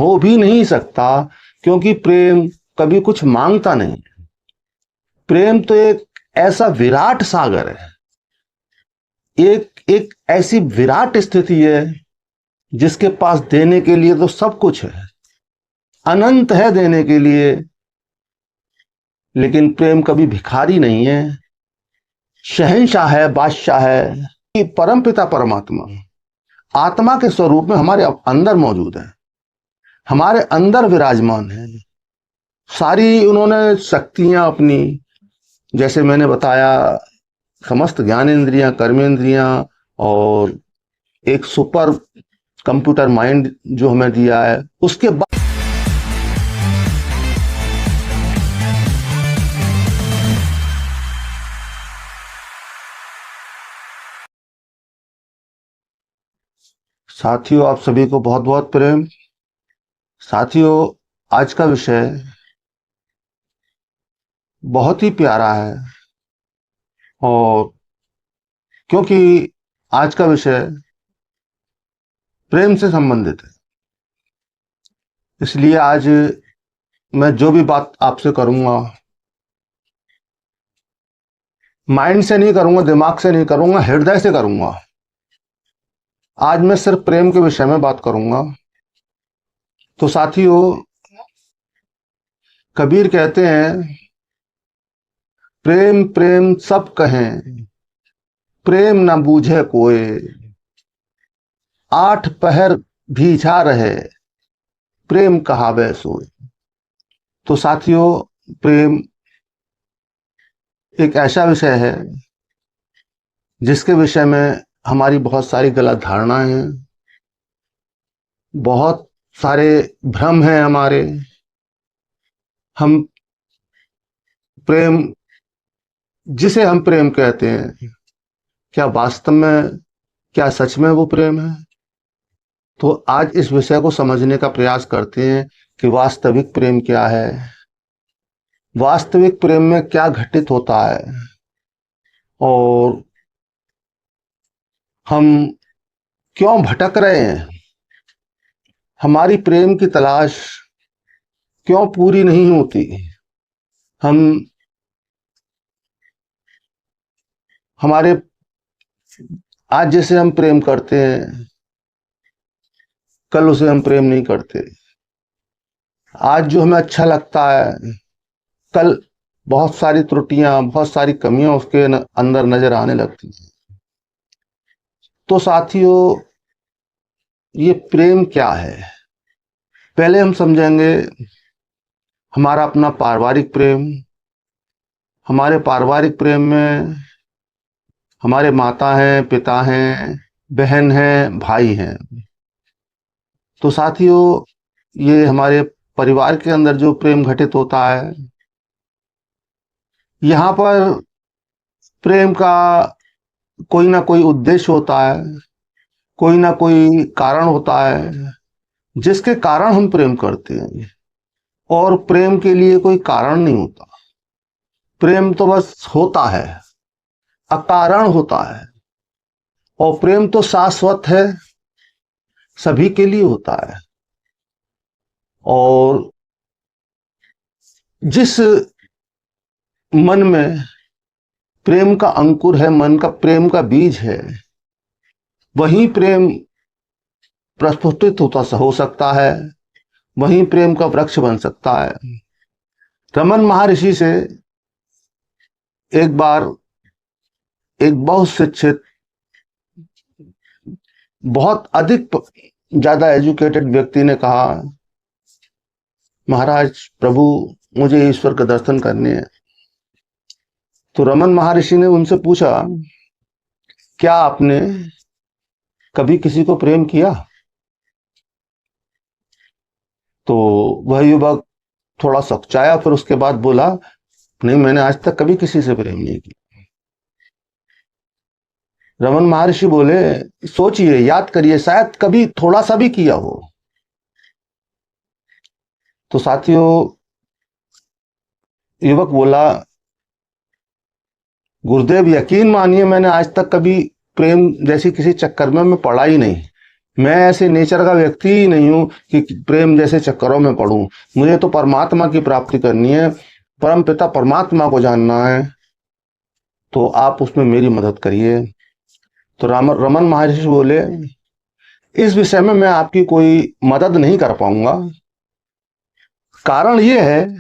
हो भी नहीं सकता, क्योंकि प्रेम कभी कुछ मांगता नहीं। प्रेम तो एक ऐसा विराट सागर है, एक एक ऐसी विराट स्थिति है जिसके पास देने के लिए तो सब कुछ है, अनंत है देने के लिए। लेकिन प्रेम कभी भिखारी नहीं है, शहंशाह है, बादशाह है। कि परमपिता परमात्मा आत्मा के स्वरूप में हमारे अंदर मौजूद है, हमारे अंदर विराजमान है। सारी उन्होंने शक्तियां अपनी, जैसे मैंने बताया, समस्त ज्ञानेंद्रियां, कर्मेंद्रियां और एक सुपर कंप्यूटर माइंड जो हमें दिया है, उसके बाद साथियों, आप सभी को बहुत बहुत प्रेम। साथियों, आज का विषय बहुत ही प्यारा है, और क्योंकि आज का विषय प्रेम से संबंधित है, इसलिए आज मैं जो भी बात आपसे करूंगा, माइंड से नहीं करूंगा, दिमाग से नहीं करूंगा, हृदय से करूंगा। आज मैं सिर्फ प्रेम के विषय में बात करूंगा। तो साथियों, कबीर कहते हैं, प्रेम प्रेम सब कहें, प्रेम न बूझे कोई, आठ पहर भीझा रहे, प्रेम कहावे सोए। तो साथियों, प्रेम एक ऐसा विषय है जिसके विषय में हमारी बहुत सारी गलत धारणाएं हैं, बहुत सारे भ्रम हैं हमारे। हम प्रेम, जिसे हम प्रेम कहते हैं, क्या वास्तव में, क्या सच में वो प्रेम है? तो आज इस विषय को समझने का प्रयास करते हैं कि वास्तविक प्रेम क्या है, वास्तविक प्रेम में क्या घटित होता है, और हम क्यों भटक रहे हैं, हमारी प्रेम की तलाश क्यों पूरी नहीं होती। हम हमारे आज जैसे हम प्रेम करते हैं, कल उसे हम प्रेम नहीं करते। आज जो हमें अच्छा लगता है, कल बहुत सारी त्रुटियां, बहुत सारी कमियां उसके अंदर नजर आने लगती हैं। तो साथियों, ये प्रेम क्या है, पहले हम समझेंगे हमारा अपना पारिवारिक प्रेम। हमारे पारिवारिक प्रेम में हमारे माता हैं, पिता हैं, बहन हैं, भाई हैं। तो साथियों, ये हमारे परिवार के अंदर जो प्रेम घटित होता है, यहाँ पर प्रेम का कोई ना कोई उद्देश्य होता है, कोई ना कोई कारण होता है जिसके कारण हम प्रेम करते हैं। और प्रेम के लिए कोई कारण नहीं होता, प्रेम तो बस होता है, अकारण होता है। और प्रेम तो शाश्वत है, सभी के लिए होता है। और जिस मन में प्रेम का अंकुर है, मन का प्रेम का बीज है, वहीं प्रेम प्रस्फुटित होता हो सकता है, वहीं प्रेम का वृक्ष बन सकता है। रमन महर्षि से एक बार एक बहुत शिक्षित, बहुत अधिक ज्यादा एजुकेटेड व्यक्ति ने कहा, महाराज प्रभु, मुझे ईश्वर का दर्शन करने हैं। तो रमन महर्षि ने उनसे पूछा, क्या आपने कभी किसी को प्रेम किया? तो वह युवक थोड़ा सकुचाया, फिर उसके बाद बोला, नहीं, मैंने आज तक कभी किसी से प्रेम नहीं किया। रमन महर्षि बोले, सोचिए, याद करिए, शायद कभी थोड़ा सा भी किया हो। तो साथियों, युवक बोला, गुरुदेव यकीन मानिए, मैंने आज तक कभी प्रेम जैसी किसी चक्कर में मैं पड़ा ही नहीं। मैं ऐसे नेचर का व्यक्ति ही नहीं हूं कि प्रेम जैसे चक्करों में पड़ूं। मुझे तो परमात्मा की प्राप्ति करनी है, परम पिता परमात्मा को जानना है, तो आप उसमें मेरी मदद करिए। तो रमन महर्षि बोले, इस विषय में मैं आपकी कोई मदद नहीं कर पाऊंगा। कारण यह है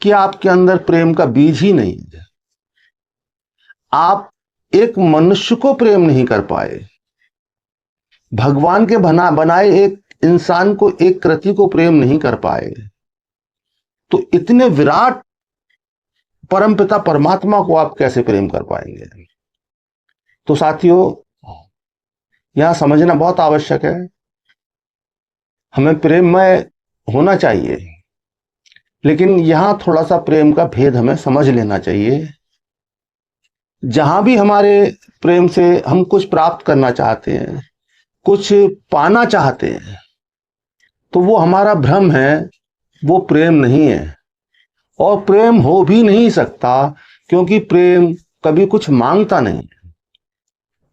कि आपके अंदर प्रेम का बीज ही नहीं है। आप एक मनुष्य को प्रेम नहीं कर पाए, भगवान के बनाए एक इंसान को, एक कृति को प्रेम नहीं कर पाए, तो इतने विराट परमपिता परमात्मा को आप कैसे प्रेम कर पाएंगे? तो साथियों, यहां समझना बहुत आवश्यक है, हमें प्रेममय होना चाहिए, लेकिन यहां थोड़ा सा प्रेम का भेद हमें समझ लेना चाहिए। जहां भी हमारे प्रेम से हम कुछ प्राप्त करना चाहते हैं, कुछ पाना चाहते हैं, तो वो हमारा भ्रम है, वो प्रेम नहीं है, और प्रेम हो भी नहीं सकता, क्योंकि प्रेम कभी कुछ मांगता नहीं।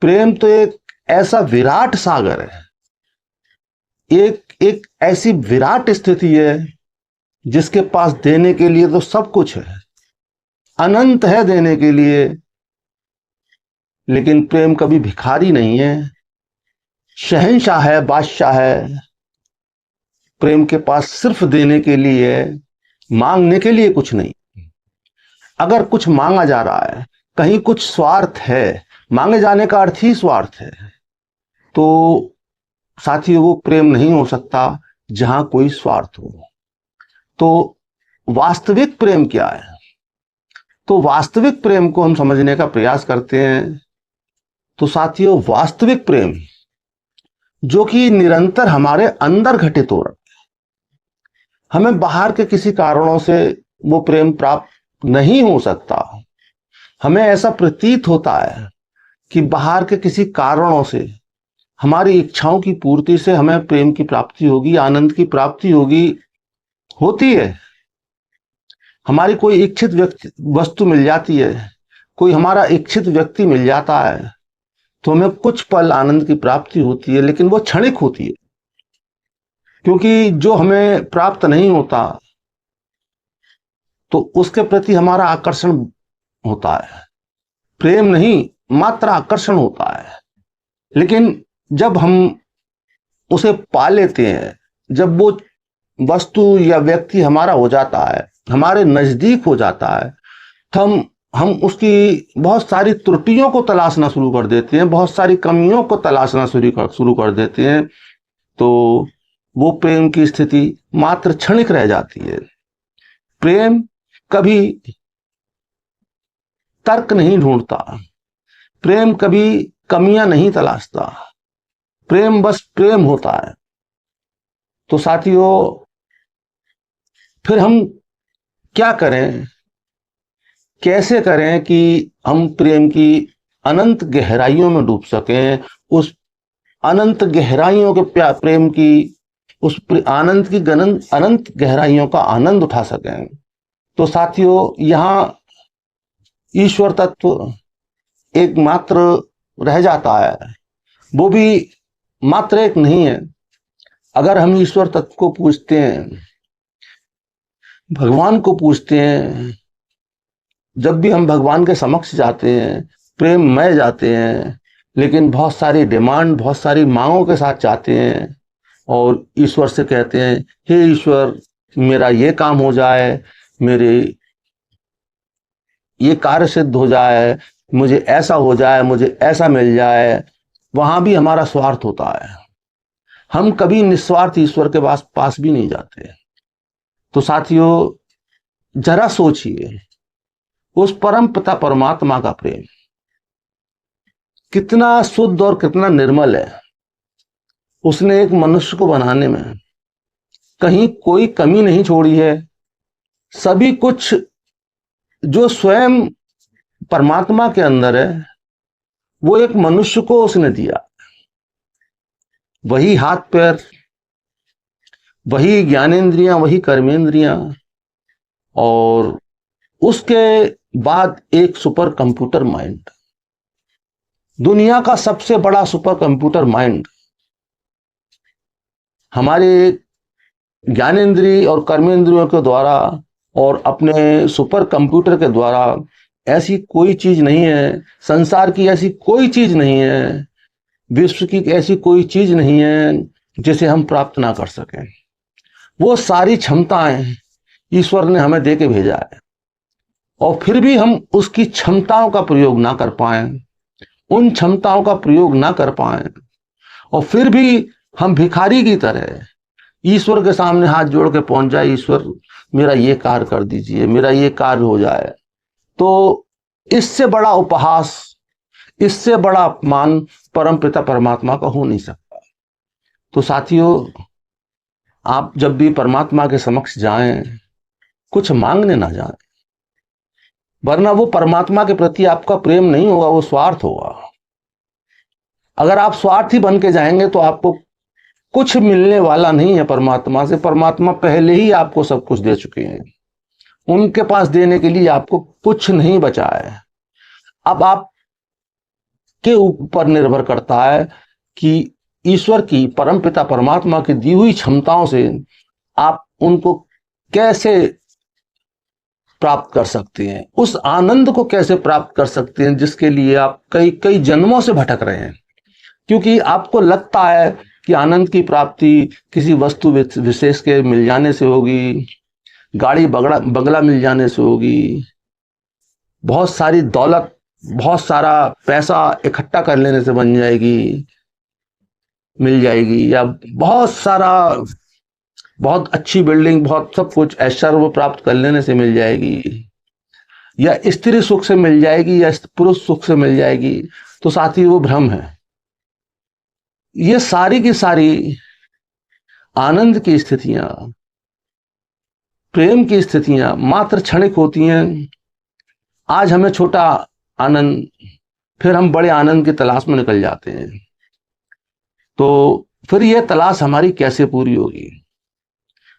प्रेम तो एक ऐसा विराट सागर है, एक एक ऐसी विराट स्थिति है जिसके पास देने के लिए तो सब कुछ है, अनंत है देने के लिए। लेकिन प्रेम कभी भिखारी नहीं है, शहंशाह है, बादशाह है। प्रेम के पास सिर्फ देने के लिए है, मांगने के लिए कुछ नहीं। अगर कुछ मांगा जा रहा है, कहीं कुछ स्वार्थ है, मांगे जाने का अर्थ ही स्वार्थ है, तो साथियों वो प्रेम नहीं हो सकता जहां कोई स्वार्थ हो। तो वास्तविक प्रेम क्या है? तो वास्तविक प्रेम को हम समझने का प्रयास करते हैं। तो साथियों, वास्तविक प्रेम जो कि निरंतर हमारे अंदर घटित हो रहा है, हमें बाहर के किसी कारणों से वो प्रेम प्राप्त नहीं हो सकता। हमें ऐसा प्रतीत होता है कि बाहर के किसी कारणों से, हमारी इच्छाओं की पूर्ति से हमें प्रेम की प्राप्ति होगी, आनंद की प्राप्ति होगी, होती है। हमारी कोई इच्छित वस्तु मिल जाती है, कोई हमारा इच्छित व्यक्ति मिल जाता है, तो हमें कुछ पल आनंद की प्राप्ति होती है, लेकिन वो क्षणिक होती है, क्योंकि जो हमें प्राप्त नहीं होता तो उसके प्रति हमारा आकर्षण होता है। प्रेम नहीं, मात्र आकर्षण होता है। लेकिन जब हम उसे पा लेते हैं, जब वो वस्तु या व्यक्ति हमारा हो जाता है, हमारे नजदीक हो जाता है, तो हम उसकी बहुत सारी त्रुटियों को तलाशना शुरू कर देते हैं, बहुत सारी कमियों को तलाशना शुरू कर देते हैं। तो वो प्रेम की स्थिति मात्र क्षणिक रह जाती है। प्रेम कभी तर्क नहीं ढूंढता, प्रेम कभी कमियां नहीं तलाशता, प्रेम बस प्रेम होता है। तो साथियों, फिर हम क्या करें, कैसे करें कि हम प्रेम की अनंत गहराइयों में डूब सकें, उस अनंत गहराइयों के प्रेम की, उस आनंद की अनंत गहराइयों का आनंद उठा सकें? तो साथियों, यहां ईश्वर तत्व एकमात्र रह जाता है, वो भी मात्र एक नहीं है। अगर हम ईश्वर तत्व को पूछते हैं, भगवान को पूछते हैं, जब भी हम भगवान के समक्ष जाते हैं, प्रेममय जाते हैं, लेकिन बहुत सारी डिमांड, बहुत सारी मांगों के साथ जाते हैं, और ईश्वर से कहते हैं, हे ईश्वर, मेरा ये काम हो जाए, मेरे ये कार्य सिद्ध हो जाए, मुझे ऐसा हो जाए, मुझे ऐसा मिल जाए। वहां भी हमारा स्वार्थ होता है, हम कभी निस्वार्थ ईश्वर के पास भी नहीं जाते। तो साथियों, जरा सोचिए, उस परम पिता परमात्मा का प्रेम कितना शुद्ध और कितना निर्मल है। उसने एक मनुष्य को बनाने में कहीं कोई कमी नहीं छोड़ी है। सभी कुछ जो स्वयं परमात्मा के अंदर है, वो एक मनुष्य को उसने दिया। वही हाथ पैर, वही ज्ञानेंद्रियां, वही कर्मेंद्रियां, और उसके बाद एक सुपर कंप्यूटर माइंड, दुनिया का सबसे बड़ा सुपर कंप्यूटर माइंड, हमारे ज्ञानेंद्रिय और कर्मेंद्रियों के द्वारा और अपने सुपर कंप्यूटर के द्वारा ऐसी कोई चीज नहीं है, संसार की ऐसी कोई चीज नहीं है, विश्व की ऐसी कोई चीज नहीं है जिसे हम प्राप्त ना कर सकें। वो सारी क्षमताएं ईश्वर ने हमें दे के भेजा है, और फिर भी हम उसकी क्षमताओं का प्रयोग ना कर पाए, उन क्षमताओं का प्रयोग ना कर पाए, और फिर भी हम भिखारी की तरह ईश्वर के सामने हाथ जोड़ के पहुंच जाए, ईश्वर मेरा ये कार्य कर दीजिए, मेरा ये कार्य हो जाए। तो इससे बड़ा उपहास, इससे बड़ा अपमान परम पिता परमात्मा का हो नहीं सकता। तो साथियों, आप जब भी परमात्मा के समक्ष जाएं, कुछ मांगने ना जाएं, वरना वो परमात्मा के प्रति आपका प्रेम नहीं होगा, वो स्वार्थ होगा। अगर आप स्वार्थी बन के जाएंगे तो आपको कुछ मिलने वाला नहीं है परमात्मा से। परमात्मा पहले ही आपको सब कुछ दे चुके हैं, उनके पास देने के लिए आपको कुछ नहीं बचा है। अब आप के ऊपर निर्भर करता है कि ईश्वर की, परमपिता परमात्मा की दी हुई क्षमताओं से आप उनको कैसे प्राप्त कर सकते हैं, उस आनंद को कैसे प्राप्त कर सकते हैं जिसके लिए आप कई कई जन्मों से भटक रहे हैं। क्योंकि आपको लगता है कि आनंद की प्राप्ति किसी वस्तु विशेष के मिल जाने से होगी, गाड़ी बंगला मिल जाने से होगी, बहुत सारी दौलत, बहुत सारा पैसा इकट्ठा कर लेने से बन जाएगी, मिल जाएगी, या बहुत सारा, बहुत अच्छी बिल्डिंग, बहुत सब कुछ ऐश्वर्य प्राप्त कर लेने से मिल जाएगी, या स्त्री सुख से मिल जाएगी, या पुरुष सुख से मिल जाएगी। तो साथ ही वो भ्रम है। ये सारी की सारी आनंद की स्थितियां, प्रेम की स्थितियां मात्र क्षणिक होती हैं। आज हमें छोटा आनंद, फिर हम बड़े आनंद की तलाश में निकल जाते हैं। तो फिर यह तलाश हमारी कैसे पूरी होगी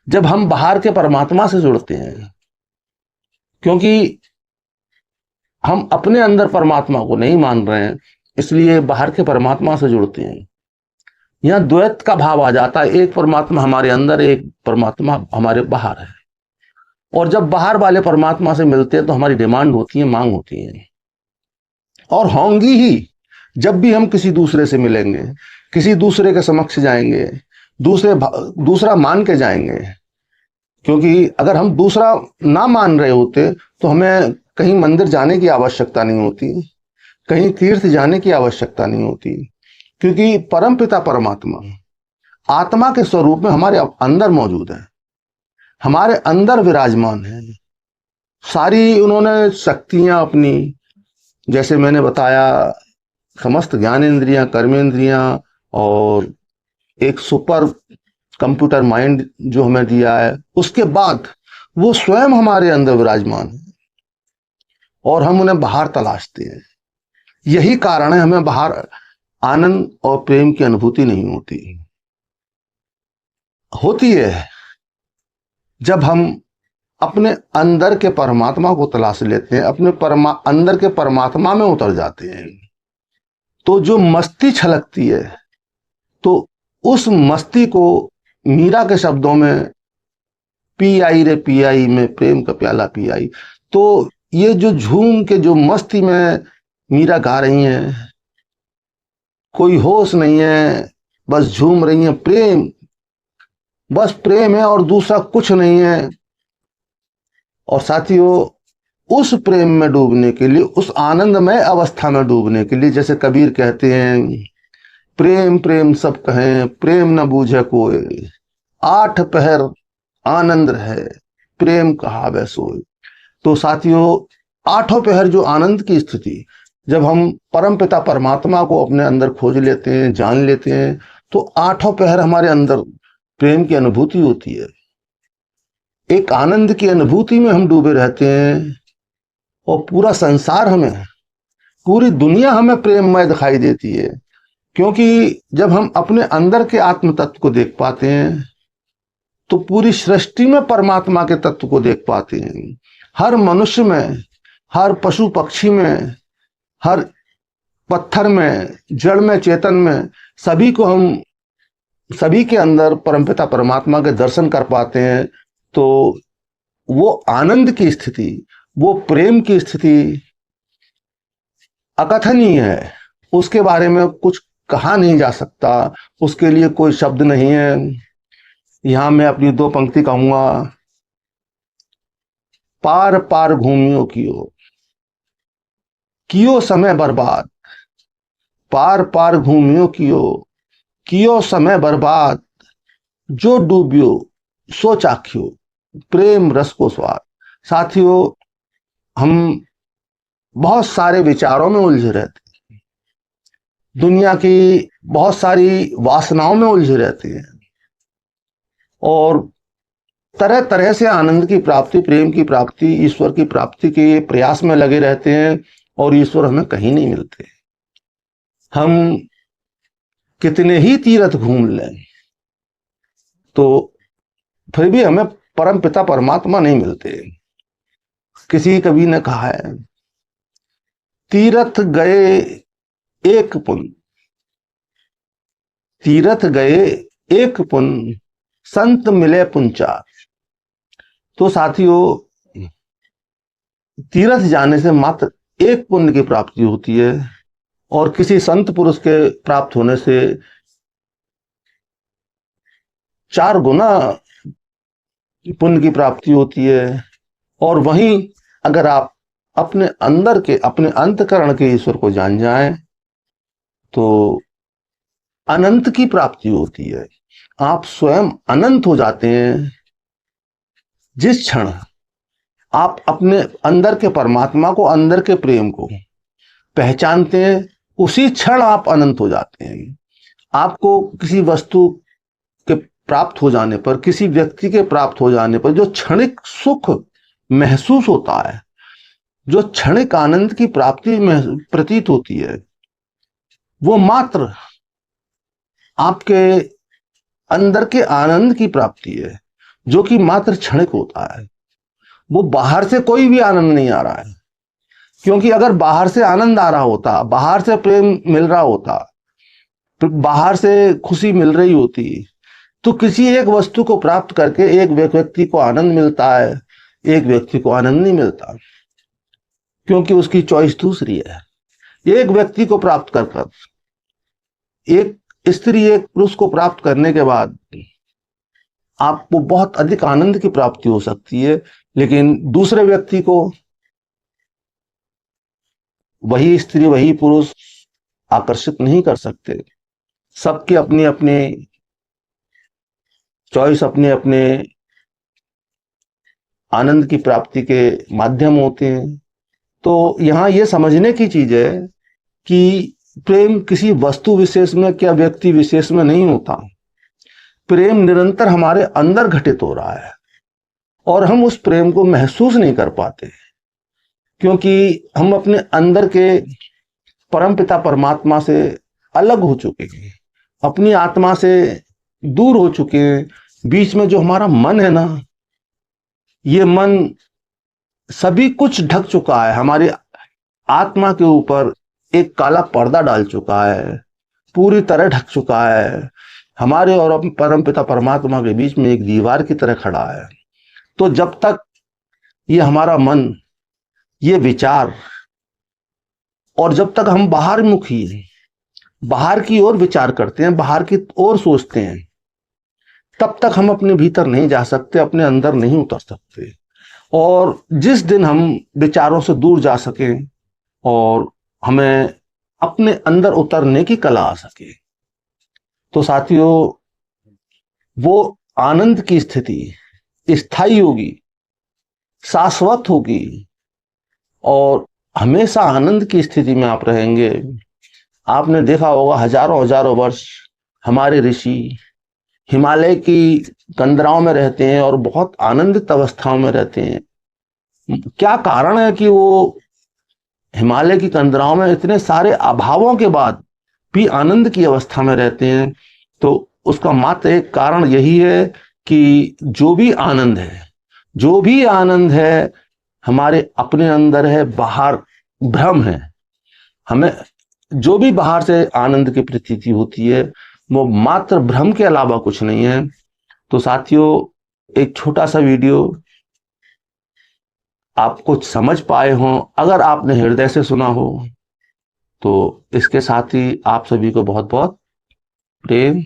जब हम बाहर के परमात्मा से जुड़ते हैं? क्योंकि हम अपने अंदर परमात्मा को नहीं मान रहे हैं, इसलिए बाहर के परमात्मा से जुड़ते हैं। यहां द्वैत का भाव आ जाता है, एक परमात्मा हमारे अंदर, एक परमात्मा हमारे बाहर है। और जब बाहर वाले परमात्मा से मिलते हैं तो हमारी डिमांड होती है, मांग होती है, और होंगी ही। जब भी हम किसी दूसरे से मिलेंगे, किसी दूसरे के समक्ष जाएंगे, दूसरा मान के जाएंगे। क्योंकि अगर हम दूसरा ना मान रहे होते तो हमें कहीं मंदिर जाने की आवश्यकता नहीं होती, कहीं तीर्थ जाने की आवश्यकता नहीं होती। क्योंकि परमपिता परमात्मा आत्मा के स्वरूप में हमारे अंदर मौजूद है, हमारे अंदर विराजमान है। सारी उन्होंने शक्तियां अपनी, जैसे मैंने बताया, समस्त ज्ञानेंद्रियां, कर्मेंद्रियां और एक सुपर कंप्यूटर माइंड जो हमें दिया है, उसके बाद वो स्वयं हमारे अंदर विराजमान है और हम उन्हें बाहर तलाशते हैं। यही कारण है हमें बाहर आनंद और प्रेम की अनुभूति नहीं होती है जब हम अपने अंदर के परमात्मा को तलाश लेते हैं, अपने अंदर के परमात्मा में उतर जाते हैं। तो जो मस्ती छलकती है, तो उस मस्ती को मीरा के शब्दों में पी आई रे पी आई, में प्रेम का प्याला पी आई। तो ये जो झूम के जो मस्ती में मीरा गा रही हैं, कोई होश नहीं है, बस झूम रही हैं, प्रेम, बस प्रेम है और दूसरा कुछ नहीं है। और साथियों, उस प्रेम में डूबने के लिए, उस आनंदमय अवस्था में डूबने के लिए, जैसे कबीर कहते हैं, प्रेम प्रेम सब कहें, प्रेम न बूझे कोई, 8 पहर आनंद है, प्रेम कहा वै सोई। तो साथियों, 8 पहर जो आनंद की स्थिति, जब हम परमपिता परमात्मा को अपने अंदर खोज लेते हैं, जान लेते हैं, तो 8 पहर हमारे अंदर प्रेम की अनुभूति होती है। एक आनंद की अनुभूति में हम डूबे रहते हैं, और पूरा संसार हमें, पूरी दुनिया हमें प्रेममय दिखाई देती है। क्योंकि जब हम अपने अंदर के आत्म तत्व को देख पाते हैं, तो पूरी सृष्टि में परमात्मा के तत्व को देख पाते हैं। हर मनुष्य में, हर पशु पक्षी में, हर पत्थर में, जड़ में, चेतन में, सभी को हम सभी के अंदर परमपिता परमात्मा के दर्शन कर पाते हैं, तो वो आनंद की स्थिति, वो प्रेम की स्थिति अकथनीय है। उसके बारे में कुछ कहा नहीं जा सकता, उसके लिए कोई शब्द नहीं है। यहां मैं अपनी दो पंक्ति कहूंगा। पार पार घूमियो कियो समय बर्बाद, पार पार घूमियो कियो समय बर्बाद, जो डूबियो सो चाखियो प्रेम रस को स्वाद। साथियों, हम बहुत सारे विचारों में उलझे रहते हैं, दुनिया की बहुत सारी वासनाओं में उलझे रहते हैं, और तरह तरह से आनंद की प्राप्ति, प्रेम की प्राप्ति, ईश्वर की प्राप्ति के प्रयास में लगे रहते हैं, और ईश्वर हमें कहीं नहीं मिलते। हम कितने ही तीर्थ घूम लें तो फिर भी हमें परम पिता परमात्मा नहीं मिलते। किसी कवि ने कहा है, तीर्थ गए एक पुन, तीर्थ गए एक पुन, संत मिले पुंचार। तो साथियों, तीर्थ जाने से मात्र एक पुण्य की प्राप्ति होती है, और किसी संत पुरुष के प्राप्त होने से 4 गुना पुण्य की प्राप्ति होती है। और वहीं अगर आप अपने अंदर के, अपने अंतकरण के ईश्वर को जान जाएं तो अनंत की प्राप्ति होती है। आप स्वयं अनंत हो जाते हैं। जिस क्षण आप अपने अंदर के परमात्मा को, अंदर के प्रेम को पहचानते हैं, उसी क्षण आप अनंत हो जाते हैं। आपको किसी वस्तु के प्राप्त हो जाने पर, किसी व्यक्ति के प्राप्त हो जाने पर जो क्षणिक सुख महसूस होता है, जो क्षणिक आनंद की प्राप्ति में प्रतीत होती है, वो मात्र आपके अंदर के आनंद की प्राप्ति है, जो कि मात्र क्षणिक होता है। वो बाहर से कोई भी आनंद नहीं आ रहा है, क्योंकि अगर बाहर से आनंद आ रहा होता, बाहर से प्रेम मिल रहा होता, बाहर से खुशी मिल रही होती, तो किसी एक वस्तु को प्राप्त करके एक व्यक्ति को आनंद मिलता है, एक व्यक्ति को आनंद नहीं मिलता, क्योंकि उसकी चॉइस दूसरी है। एक व्यक्ति को प्राप्त कर, एक स्त्री एक पुरुष को प्राप्त करने के बाद आपको बहुत अधिक आनंद की प्राप्ति हो सकती है, लेकिन दूसरे व्यक्ति को वही स्त्री, वही पुरुष आकर्षित नहीं कर सकते। सबकी अपनी अपनी चॉइस, अपने अपने आनंद की प्राप्ति के माध्यम होते हैं। तो यहां यह समझने की चीज है कि प्रेम किसी वस्तु विशेष में क्या व्यक्ति विशेष में नहीं होता। प्रेम निरंतर हमारे अंदर घटित हो रहा है, और हम उस प्रेम को महसूस नहीं कर पाते, क्योंकि हम अपने अंदर के परमपिता परमात्मा से अलग हो चुके हैं, अपनी आत्मा से दूर हो चुके हैं। बीच में जो हमारा मन है ना, ये मन सभी कुछ ढक चुका है, हमारी आत्मा के ऊपर एक काला पर्दा डाल चुका है, पूरी तरह ढक चुका है। हमारे और परमपिता परमात्मा के बीच में एक दीवार की तरह खड़ा है। तो जब तक ये हमारा मन, ये विचार, और जब तक हम बाहर मुखी, बाहर की ओर विचार करते हैं, बाहर की ओर सोचते हैं, तब तक हम अपने भीतर नहीं जा सकते, अपने अंदर नहीं उतर सकते। और जिस दिन हम विचारों से दूर जा सकें और हमें अपने अंदर उतरने की कला आ सके, तो साथियों, वो आनंद की स्थिति स्थायी होगी, शाश्वत होगी, और हमेशा आनंद की स्थिति में आप रहेंगे। आपने देखा होगा, हजारों हजारों वर्ष हमारे ऋषि हिमालय की कंदराओं में रहते हैं और बहुत आनंदित अवस्थाओं में रहते हैं। क्या कारण है कि वो हिमालय की कंदराओं में इतने सारे अभावों के बाद भी आनंद की अवस्था में रहते हैं? तो उसका मात्र एक कारण यही है कि जो भी आनंद है, जो भी आनंद है, हमारे अपने अंदर है, बाहर भ्रम है। हमें जो भी बाहर से आनंद की प्रतीति होती है, वो मात्र भ्रम के अलावा कुछ नहीं है। तो साथियों, एक छोटा सा वीडियो आप कुछ समझ पाए हो, अगर आपने हृदय से सुना हो, तो इसके साथ ही आप सभी को बहुत बहुत प्रेम